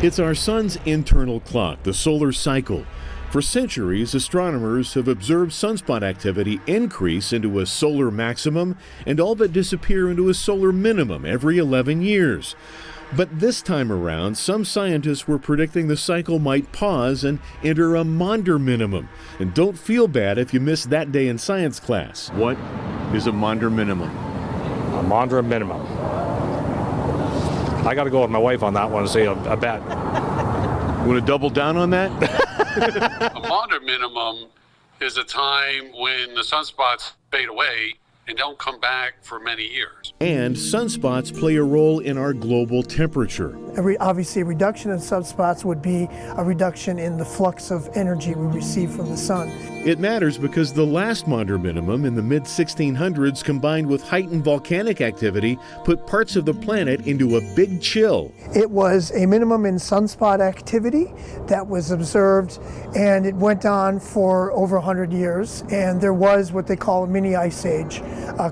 It's our sun's internal clock, the solar cycle. For centuries, astronomers have observed sunspot activity increase into a solar maximum and all but disappear into a solar minimum every 11 years. But this time around, some scientists were predicting the cycle might pause and enter a Maunder minimum. And don't feel bad if you missed that day in science class. What is a Maunder minimum? A Maunder minimum. I got to go with my wife on that one and say a bet. Want to double down on that? A Maunder minimum is a time when the sunspots fade away and don't come back for many years. And sunspots play a role in our global temperature. Obviously, a reduction in sunspots would be a reduction in the flux of energy we receive from the sun. It matters because the last Maunder minimum in the mid-1600s, combined with heightened volcanic activity, put parts of the planet into a big chill. It was a minimum in sunspot activity that was observed, and it went on for over 100 years. And there was what they call a mini ice age,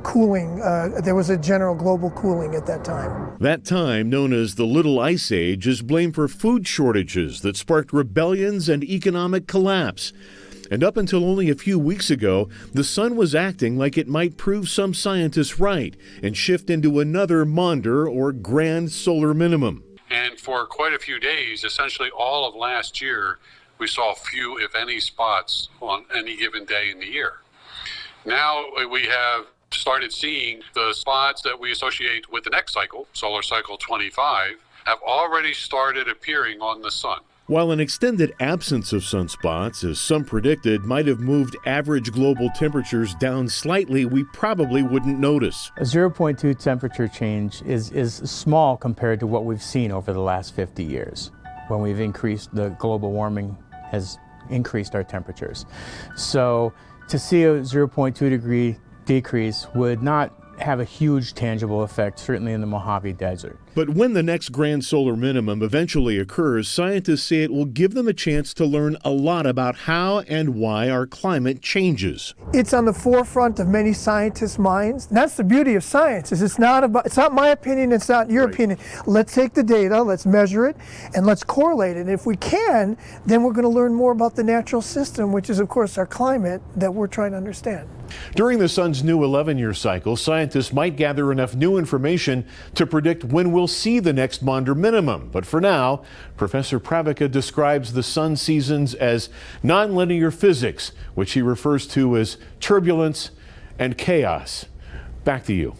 cooling. There was a general global cooling at that time. That time, known as the Little Ice Age, is blamed for food shortages that sparked rebellions and economic collapse. And up until only a few weeks ago, the sun was acting like it might prove some scientists right and shift into another Maunder or grand solar minimum. And for quite a few days, essentially all of last year, we saw few, if any, spots on any given day in the year. Now we have started seeing the spots that we associate with the next cycle, solar cycle 25, have already started appearing on the sun. While an extended absence of sunspots, as some predicted, might have moved average global temperatures down slightly, we probably wouldn't notice. A 0.2 temperature change is small compared to what we've seen over the last 50 years, when we've increased, the global warming has increased our temperatures. So to see a 0.2 degree decrease would not have a huge tangible effect, certainly in the Mojave Desert. But when the next grand solar minimum eventually occurs, scientists say it will give them a chance to learn a lot about how and why our climate changes. It's on the forefront of many scientists' minds. And that's the beauty of science. Is it's not my opinion, it's not your opinion. Let's take the data, let's measure it, and let's correlate it. And if we can, then we're going to learn more about the natural system, which is, of course, our climate that we're trying to understand. During the sun's new 11-year cycle, scientists might gather enough new information to predict when we'll see the next Maunder minimum. But for now, Professor Pravica describes the sun seasons as nonlinear physics, which he refers to as turbulence and chaos. Back to you.